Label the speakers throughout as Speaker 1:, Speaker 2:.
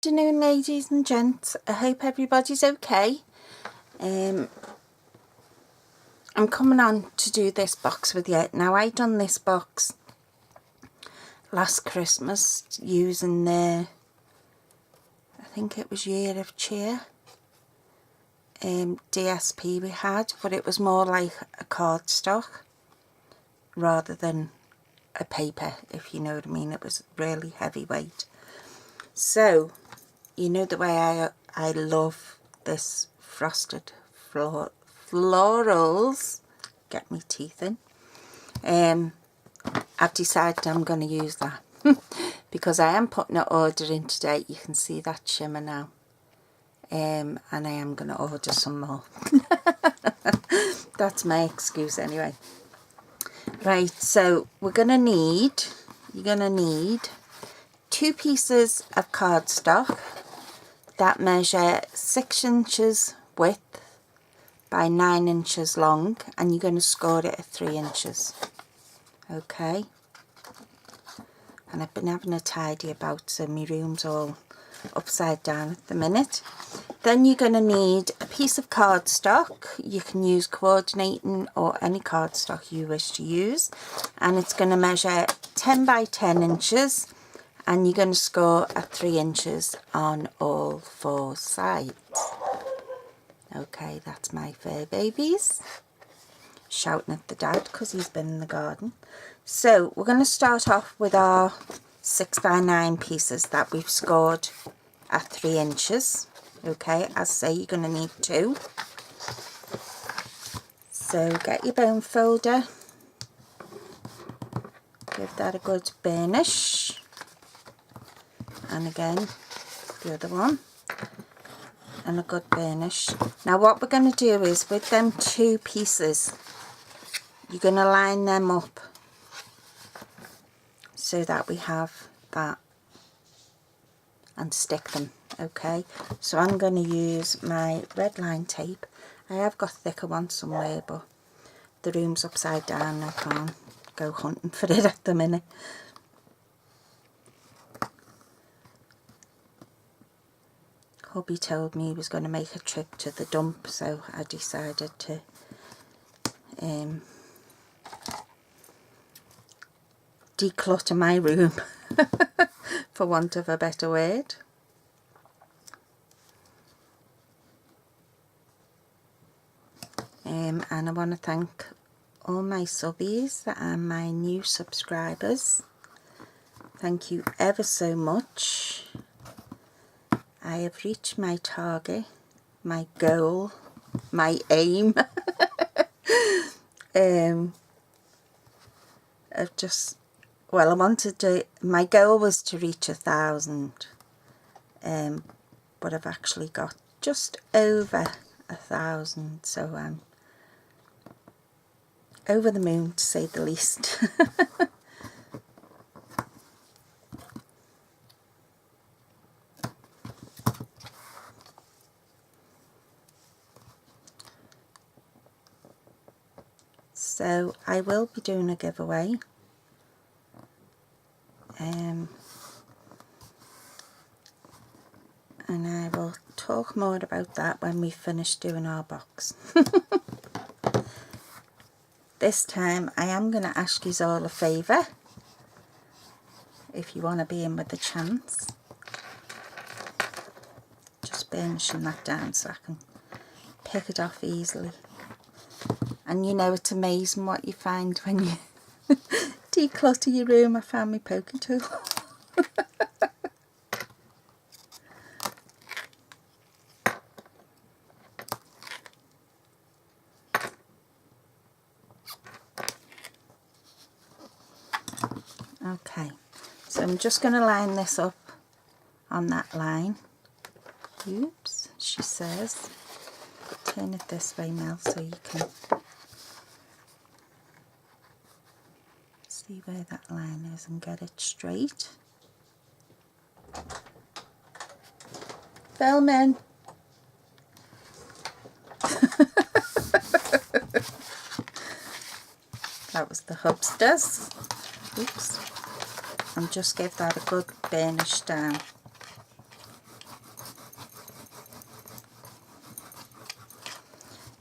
Speaker 1: Good afternoon, ladies and gents. I hope everybody's okay. I'm coming on to do this box with you. Now, I done this box last Christmas using the, I think it was Year of Cheer DSP we had, but it was more like a cardstock rather than a paper, if you know what I mean. It was really heavyweight. So, you know the way I love this frosted florals, get me teeth in. I've decided I'm going to use that because I am putting an order in today. You can see that shimmer now, and I am going to order some more. That's my excuse anyway. Right, so you're going to need 2 pieces of cardstock that measure 6 inches width by 9 inches long, and you're going to score it at 3 inches. Okay, and I've been having a tidy about, so my room's all upside down at the minute. Then you're going to need a piece of cardstock. You can use coordinating or any cardstock you wish to use, and it's going to measure 10 by 10 inches, and you're going to score at 3 inches on all 4 sides. Okay, that's my fur babies shouting at the dad because he's been in the garden. So we're going to start off with our 6 by 9 pieces that we've scored at 3 inches. Okay, as I say, you're going to need 2. So get your bone folder, give that a good burnish, and again the other one, and a good burnish. Now what we're going to do is, with them 2 pieces, you're going to line them up so that we have that, and stick them. Okay, so I'm going to use my red line tape. I have got thicker ones somewhere, but the room's upside down. I can't go hunting for it at the minute. Hubby told me he was going to make a trip to the dump, so I decided to declutter my room, for want of a better word. And I want to thank all my subbies that are my new subscribers. Thank you ever so much. I have reached my target, my goal, my aim. I've just, well, I wanted to, my goal was to reach 1,000, but I've actually got just over 1,000, so I'm over the moon, to say the least. So I will be doing a giveaway, and I will talk more about that when we finish doing our box. This time I am going to ask you all a favour, if you want to be in with a chance. Just burnishing that down so I can pick it off easily. And you know, it's amazing what you find when you declutter your room. I found my poking tool. Okay, so I'm just going to line this up on that line. Oops, she says. Turn it this way, Mel, so you can see where that line is and get it straight. Filming. That was the hubsters. Oops. And just give that a good burnish down.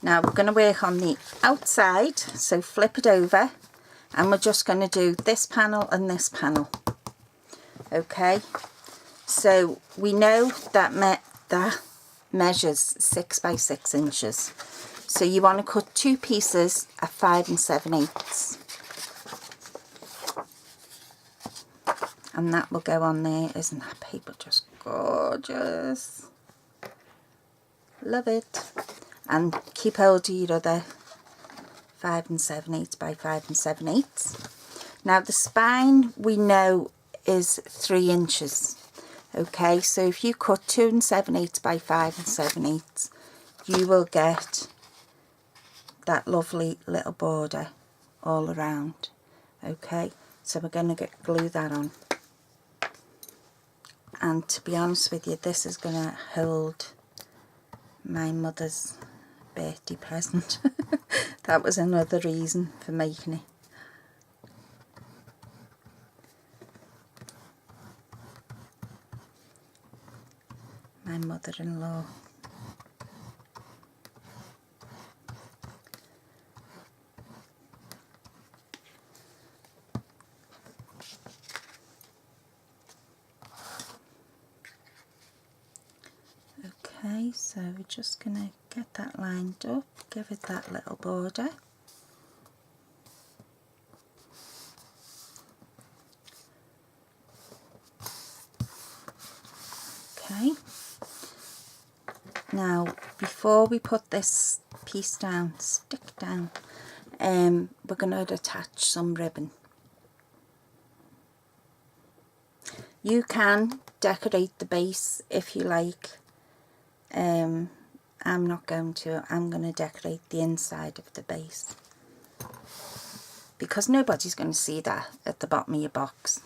Speaker 1: Now we're going to work on the outside, so flip it over and we're just going to do this panel and this panel. Okay, so we know that that measures 6 by 6 inches. So you want to cut 2 pieces at 5 7/8. And that will go on there. Isn't that paper just gorgeous? Love it. And keep hold of your other 5 7/8 by 5 7/8. Now the spine we know is 3 inches. Okay, so if you cut 2 7/8 by 5 7/8, you will get that lovely little border all around. Okay, so we're going to glue that on. And to be honest with you, this is going to hold my mother's birthday present. That was another reason for making it. My mother-in-law. Okay, so we're just going to get that lined up, give it that little border. Okay, now before we put this piece down, stick down, we're going to attach some ribbon. You can decorate the base if you like. I'm not going to. I'm going to decorate the inside of the base, because nobody's going to see that at the bottom of your box.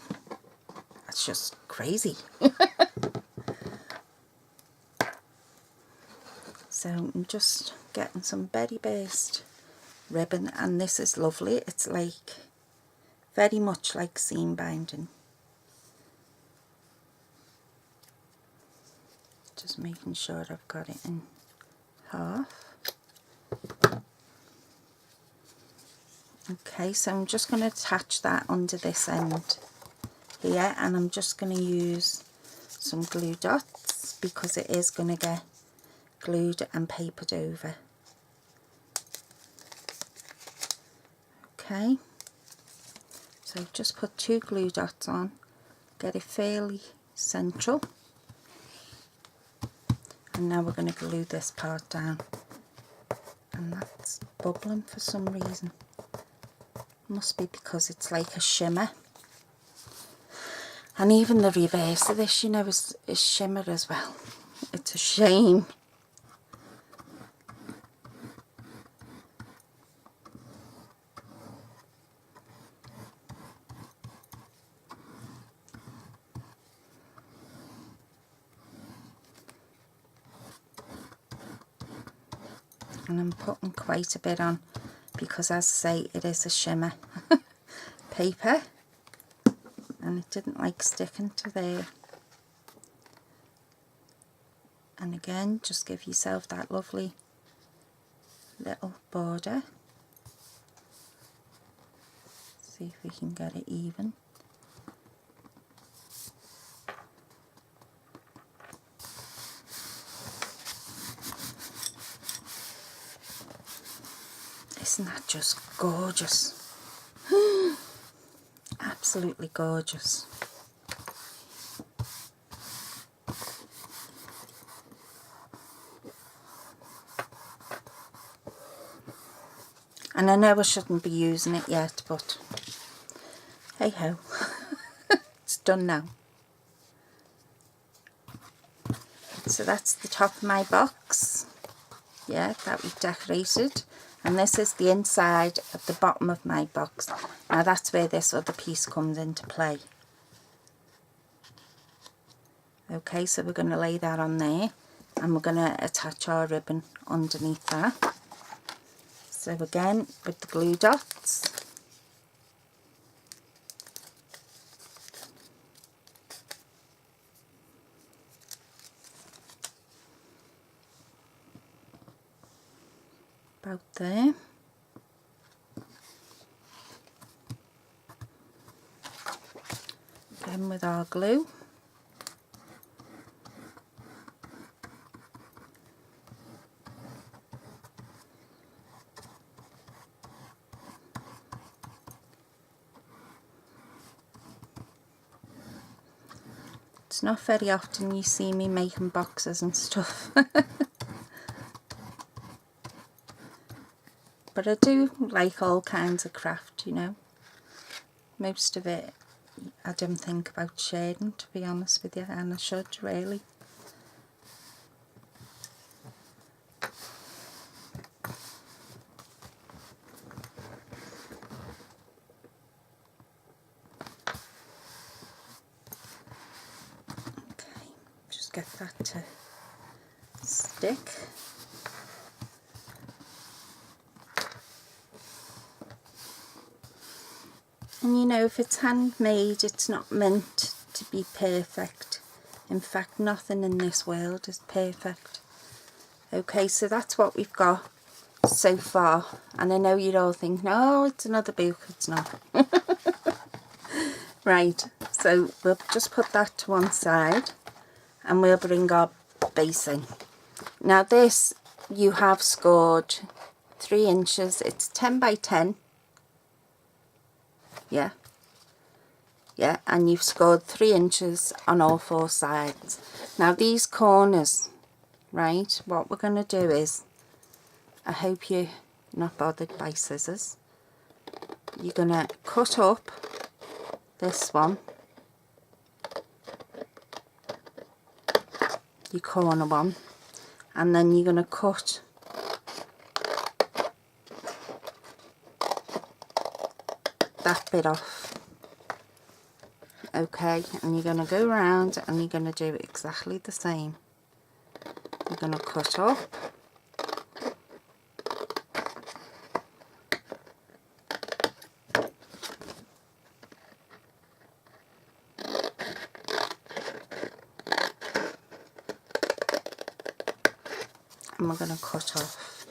Speaker 1: That's just crazy. So I'm just getting some berry based ribbon, and this is lovely. It's like very much like seam binding. Just making sure I've got it in half. Okay, so I'm just going to attach that under this end here, and I'm just going to use some glue dots because it is going to get glued and papered over. Okay, so just put 2 glue dots on, get it fairly central. And now we're going to glue this part down, and that's bubbling for some reason. Must be because it's like a shimmer, and even the reverse of this, you know, is shimmer as well. It's a shame. And I'm putting quite a bit on because, as I say, it is a shimmer paper, and it didn't like sticking to there. And again, just give yourself that lovely little border. See if we can get it even. Isn't that just gorgeous? Absolutely gorgeous. And I know I shouldn't be using it yet, but hey ho, it's done now. So that's the top of my box, yeah, that we've decorated. And this is the inside of the bottom of my box. Now that's where this other piece comes into play. Okay, so we're going to lay that on there, and we're going to attach our ribbon underneath that. So again, with the glue dots. about there. Again with our glue. It's not very often you see me making boxes and stuff. But I do like all kinds of craft, you know. Most of it I don't think about sharing, to be honest with you, and I should really. Okay, just get that to stick. And you know, if it's handmade, it's not meant to be perfect. In fact, nothing in this world is perfect. Okay, so that's what we've got so far. And I know you'd all think, no, it's another book. It's not. Right, so we'll just put that to one side and we'll bring our base in. Now this, you have scored 3 inches. It's 10 by 10. Yeah, and you've scored 3 inches on all 4 sides. Now these corners, right, what we're going to do is, I hope you're not bothered by scissors, you're going to cut up this one, your corner one, and then you're going to cut that bit off. Okay, and you're going to go around and you're going to do exactly the same. You're going to cut up, and we're going to cut off,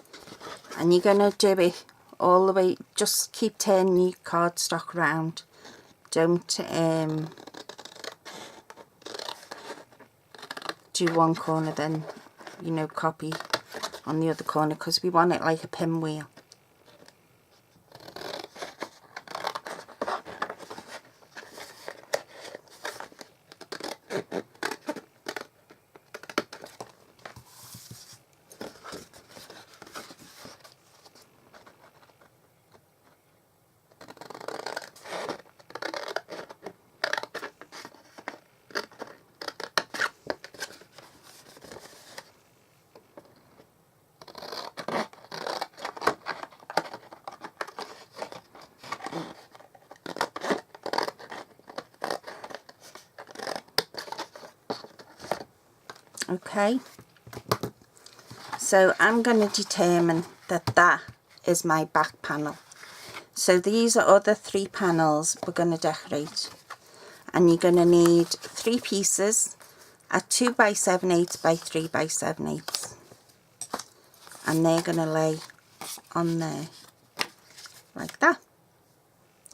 Speaker 1: and you're going to do it all the way. Just keep turning your cardstock around. Don't do one corner then, you know, copy on the other corner, because we want it like a pinwheel. Okay, so I'm going to determine that that is my back panel. So these are other 3 panels we're going to decorate, and you're going to need 3 pieces at 2 by 7/8 by 3 by 7/8, and they're going to lay on there like that.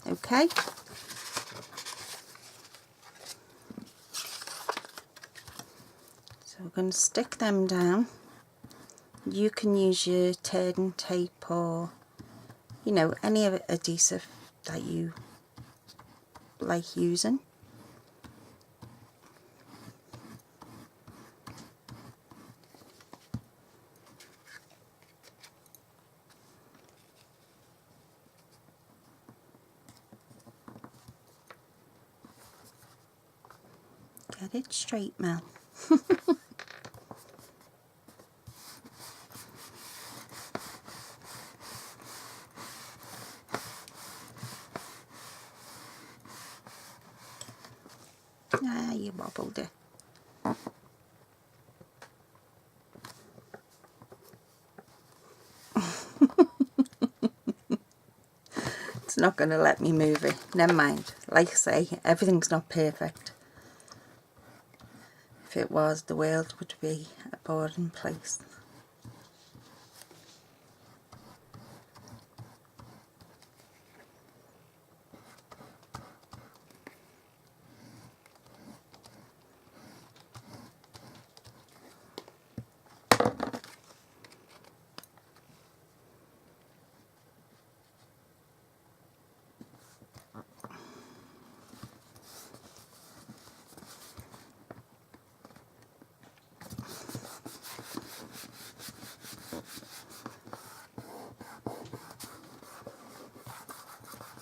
Speaker 1: Okay. So we're going to stick them down. You can use your turning tape or, you know, any adhesive that you like using. Get it straight, Mel. Ah, you wobbled it. It's not going to let me move it. Never mind. Like I say, everything's not perfect. If it was, the world would be a boring place.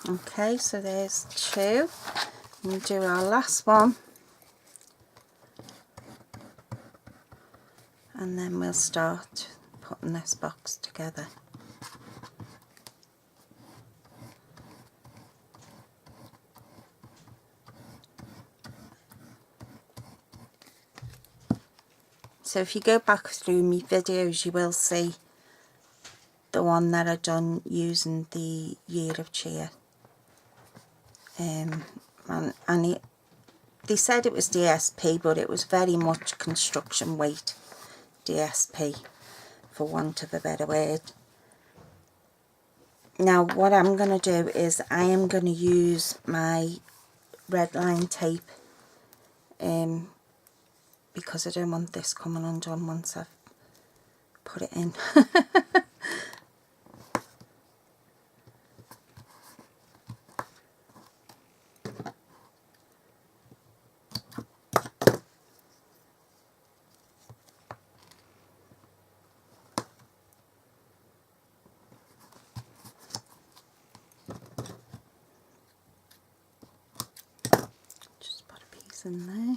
Speaker 1: Okay, so there's 2. We'll do our last one, and then we'll start putting this box together. So if you go back through my videos, you will see the one that I done using the Year of Cheer. And they said it was DSP, but it was very much construction weight DSP, for want of a better word. Now what I'm going to do is I am going to use my red line tape, because I don't want this coming undone once I've put it in. Just put a piece in there.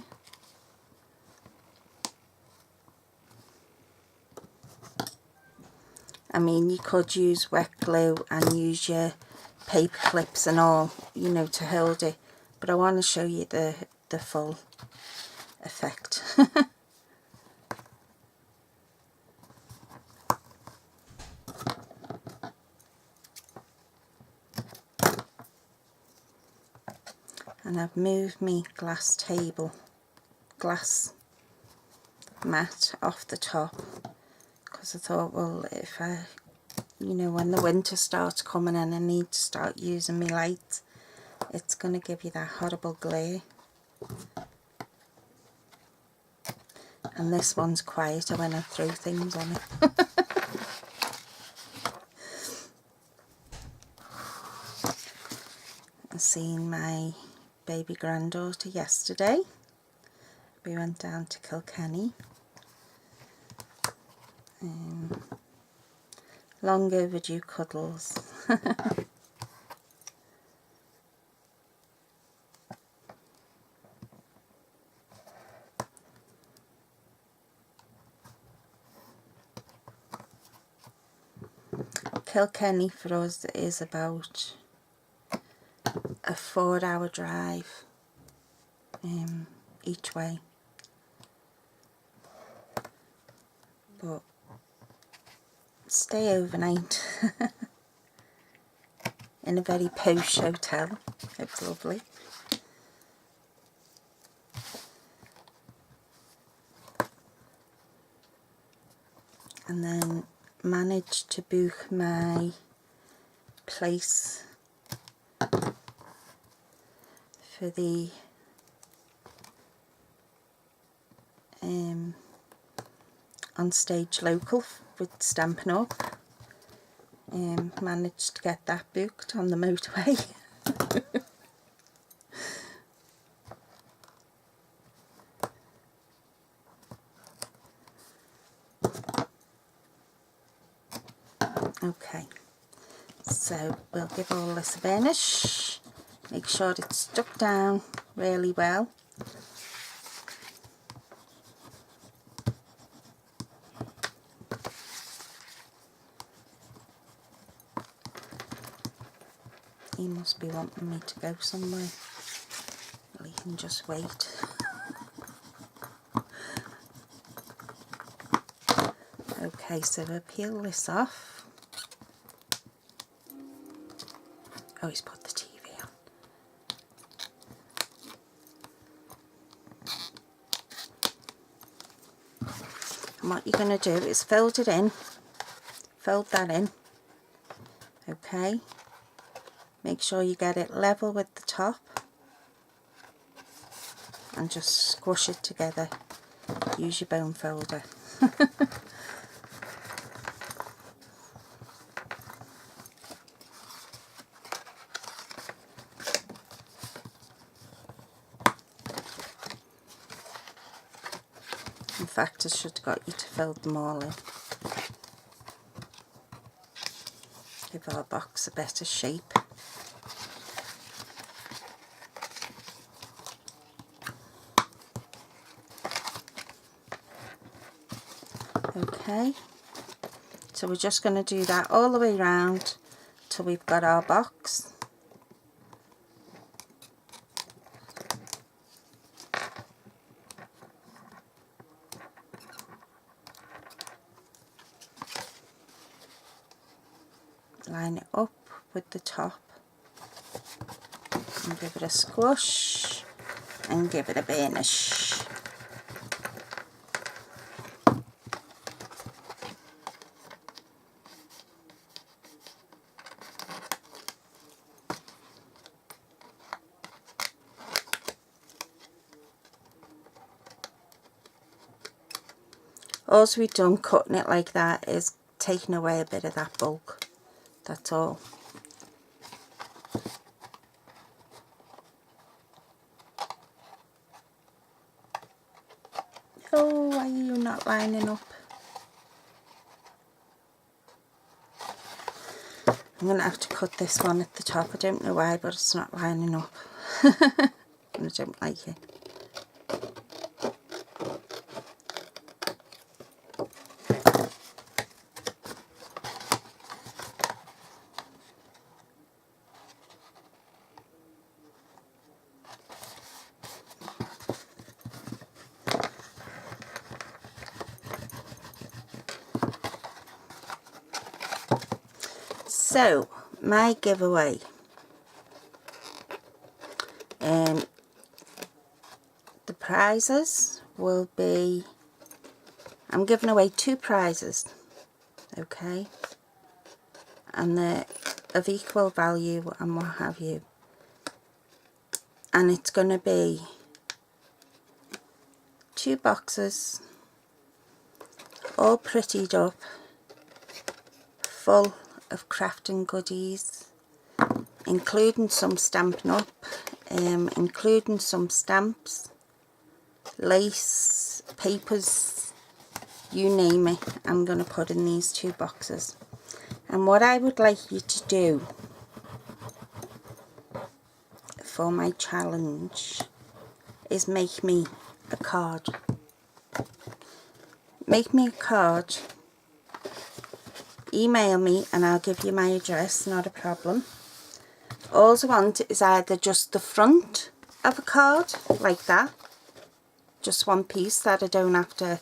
Speaker 1: I mean, you could use wet glue and use your paper clips and all, you know, to hold it, but I want to show you the full effect. And I've moved my glass mat off the top, because I thought, well, if I, you know, when the winter starts coming and I need to start using my light, it's going to give you that horrible glare. And this one's quieter when I throw things on it. I seen my baby granddaughter yesterday. We went down to Kilkenny. Long overdue cuddles. Kilkenny for us is about a 4-hour drive each way, but stay overnight in a very posh hotel. It's lovely. And then managed to book my place for the on stage local with Stampin' Up. Managed to get that booked on the motorway. Okay, so we'll give all this a burnish, make sure it's stuck down really well. He must be wanting me to go somewhere. Well, he can just wait. Okay, so we'll peel this off. Oh, he's put the TV on. And what you're going to do is fold it in, fold that in, okay. Make sure you get it level with the top and just squish it together. Use your bone folder. In fact, I should have got you to fold them all in. Give our box a better shape. Okay, so we're just going to do that all the way around till we've got our box. Line it up with the top and give it a squish and give it a burnish. All we've done cutting it like that is taking away a bit of that bulk, that's all. Oh, why are you not lining up? I'm going to have to cut this one at the top. I don't know why, but it's not lining up. And I don't like it. So, my giveaway. The prizes will be, I'm giving away 2 prizes, okay, and they're of equal value and what have you, and it's going to be 2 boxes all prettied up, full of crafting goodies, including some Stampin' Up, including some stamps, lace, papers, you name it, I'm going to put in these 2 boxes. And what I would like you to do for my challenge is make me a card. Make me a card, email me and I'll give you my address, not a problem. All I want is either just the front of a card, like that, just one piece that I don't have to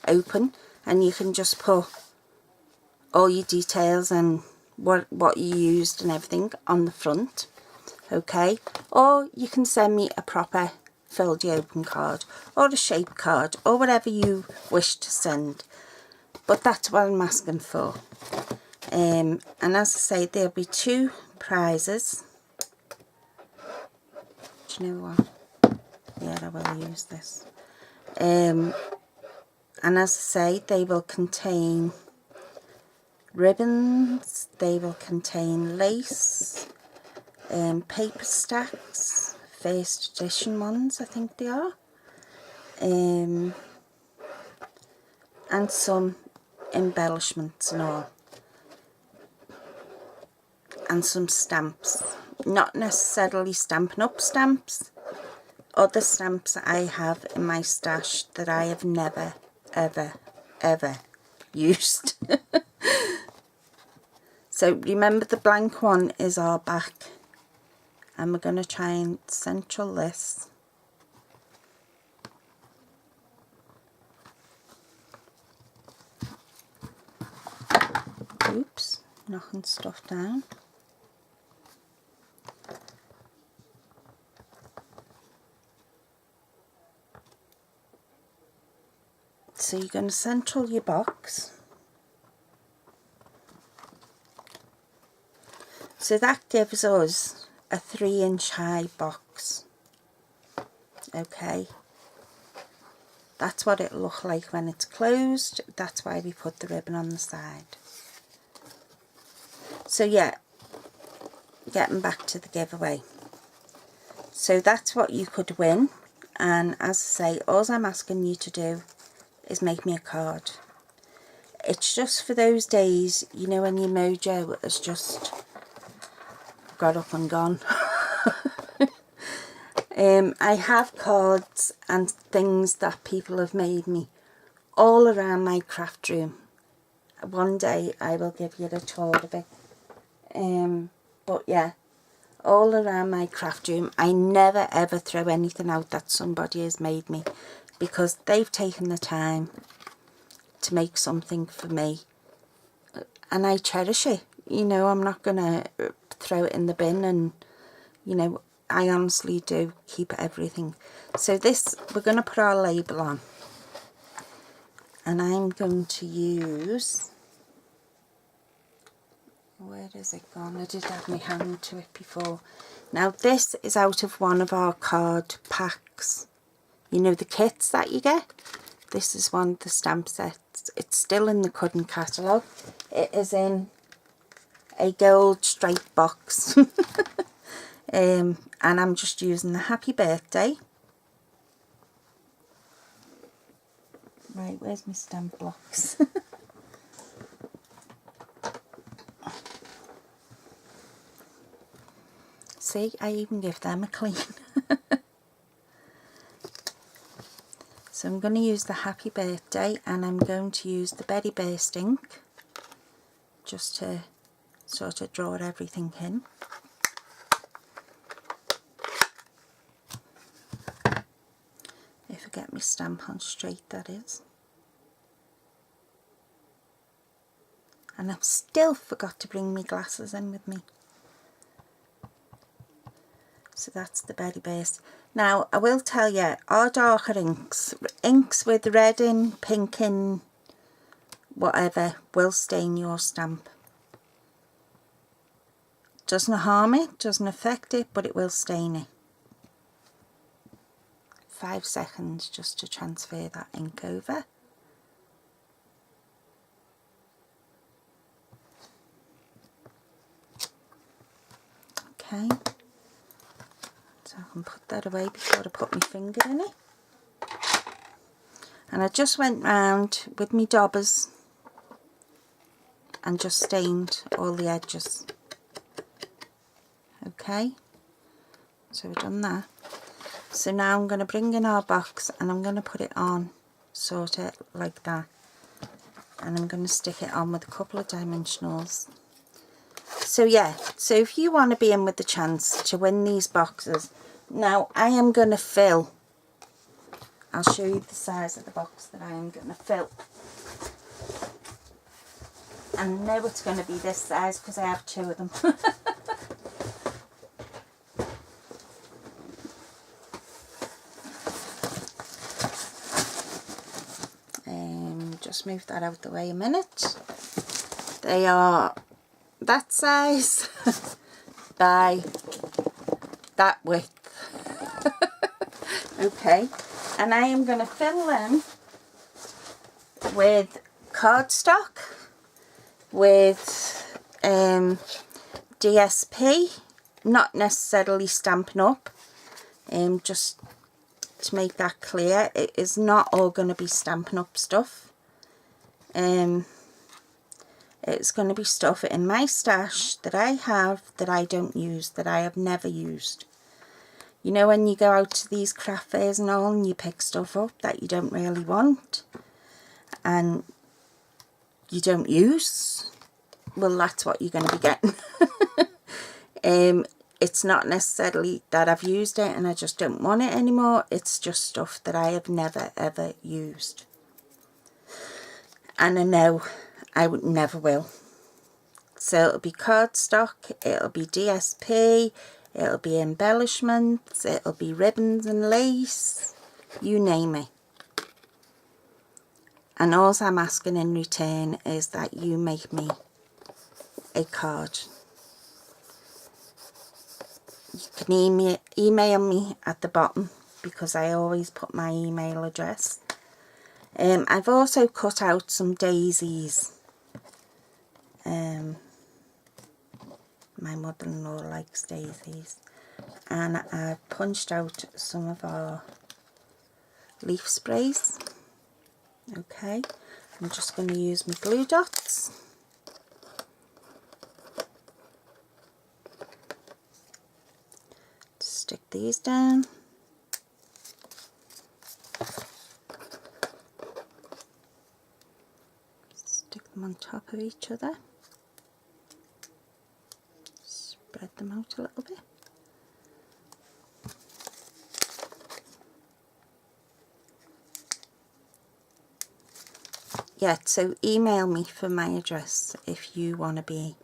Speaker 1: open, and you can just put all your details and what you used and everything on the front, okay? Or you can send me a proper filled open card or a shape card or whatever you wish to send, but that's what I'm asking for. And as I say, there'll be 2 prizes. Do you know what? Yeah, I will use this. And as I say, they will contain ribbons, they will contain lace, paper stacks, first edition ones I think they are, and some embellishments and all, and some stamps, not necessarily Stampin' Up stamps, other stamps that I have in my stash that I have never ever used. So remember, the blank one is our back, and we're going to try and central this. Oops, knocking stuff down. So you're going to central your box. So that gives us a 3-inch high box, okay? That's what it'll look like when it's closed. That's why we put the ribbon on the side. So yeah, getting back to the giveaway. So that's what you could win, and as I say, all I'm asking you to do is make me a card. It's just for those days, you know, when your mojo has just got up and gone. I have cards and things that people have made me all around my craft room. One day I will give you a tour of it. But yeah, all around my craft room. I never ever throw anything out that somebody has made me, because they've taken the time to make something for me, and I cherish it. You know, I'm not gonna throw it in the bin, and you know, I honestly do keep everything. So this, we're going to put our label on, and I'm going to use, where is it gone? I did have my hand to it before. Now this is out of one of our card packs, you know, the kits that you get. This is one of the stamp sets. It's still in the Cudden catalogue. It is in a gold striped box. And I'm just using the happy birthday. Right, where's my stamp blocks? See, I even give them a clean. So I'm going to use the happy birthday, and I'm going to use the Berry Burst ink just to sort of draw everything in. If I get my stamp on straight, that is. And I've still forgot to bring my glasses in with me. So that's the Berry Burst. Now I will tell you, our darker inks with red in, pink in, whatever, will stain your stamp. Doesn't harm it, doesn't affect it, but it will stain it. 5 seconds just to transfer that ink over. Okay, so I can put that away before I put my finger in it. And I just went round with my daubers and just stained all the edges. Okay, so we've done that. So now I'm going to bring in our box, and I'm going to put it on sort of like that, and I'm going to stick it on with a couple of dimensionals. So yeah, so if you want to be in with the chance to win these boxes, now I am going to fill, I'll show you the size of the box that I am going to fill. I know it's going to be this size because I have 2 of them. Just move that out the way a minute. They are that size by that width. Okay, and I am going to fill them with cardstock, with DSP, not necessarily Stampin' Up, just to make that clear. It is not all going to be Stampin' Up stuff. It's going to be stuff in my stash that I have that I don't use, that I have never used. You know, when you go out to these craft fairs and all, and you pick stuff up that you don't really want and you don't use, well, that's what you're going to be getting. It's not necessarily that I've used it and I just don't want it anymore. It's just stuff that I have never ever used, and I know I would never will. So it'll be cardstock, it'll be DSP, it'll be embellishments, it'll be ribbons and lace, you name it. And all I'm asking in return is that you make me a card. You can email me at the bottom, because I always put my email address. I've also cut out some daisies. My mother-in-law likes daisies, and I've punched out some of our leaf sprays. Okay, I'm just going to use my glue dots. Stick these down. them on top of each other. Spread them out a little bit. Yeah, so email me for my address if you want to be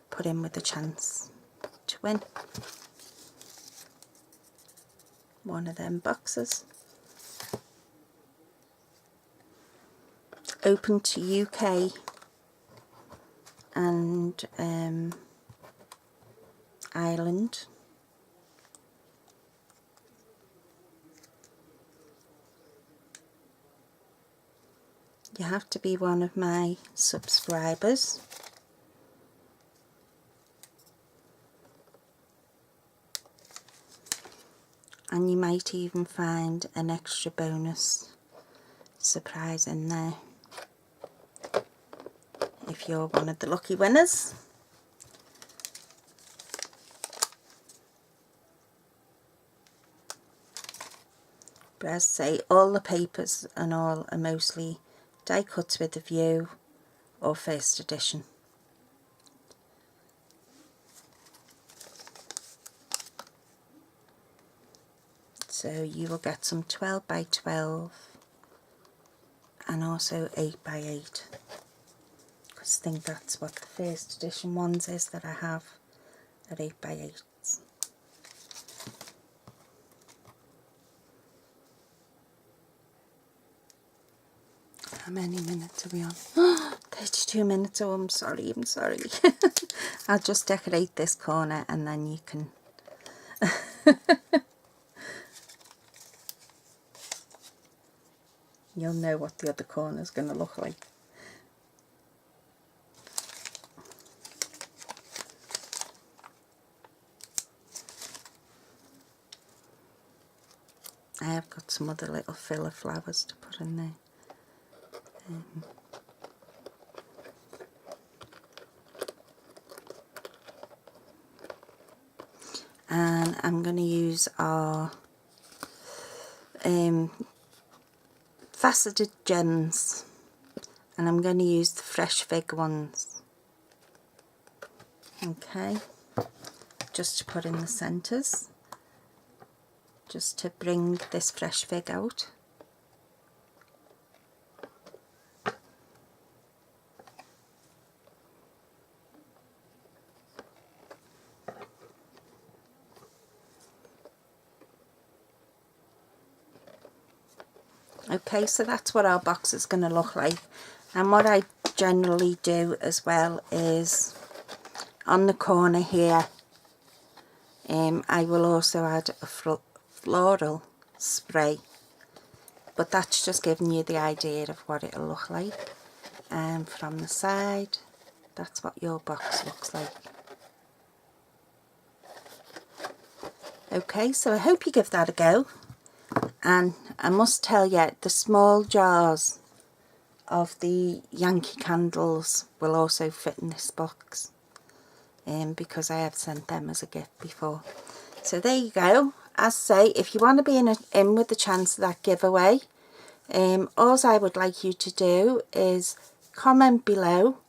Speaker 1: put in with a chance to win one of them boxes. Open to UK and Ireland. You have to be one of my subscribers. And you might even find an extra bonus surprise in there if you're one of the lucky winners. But as I say, all the papers and all are mostly die cuts with a view or first edition. So you will get some 12 by 12 and also 8 by 8. Because I think that's what the first edition ones is that I have, at 8 by 8. How many minutes are we on? 32 minutes. Oh, I'm sorry. I'll just decorate this corner and then you can... You'll know what the other corner's going to look like. I have got some other little filler flowers to put in there. And I'm going to use our faceted gems, and I'm going to use the fresh fig ones. Okay, just to put in the centres, just to bring this fresh fig out. Okay, so that's what our box is going to look like. And what I generally do as well is on the corner here, I will also add a floral spray, but that's just giving you the idea of what it'll look like. And from the side, that's what your box looks like. Okay, so I hope you give that a go. And I must tell you, the small jars of the Yankee candles will also fit in this box, because I have sent them as a gift before. So there you go. As I say, if you want to be in with the chance of that giveaway, all I would like you to do is comment below,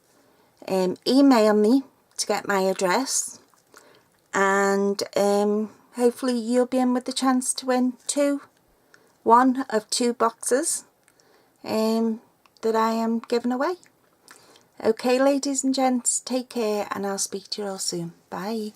Speaker 1: email me to get my address, and hopefully you'll be in with the chance to win one of 2 boxes that I am giving away. Okay, ladies and gents, take care, and I'll speak to you all soon. Bye.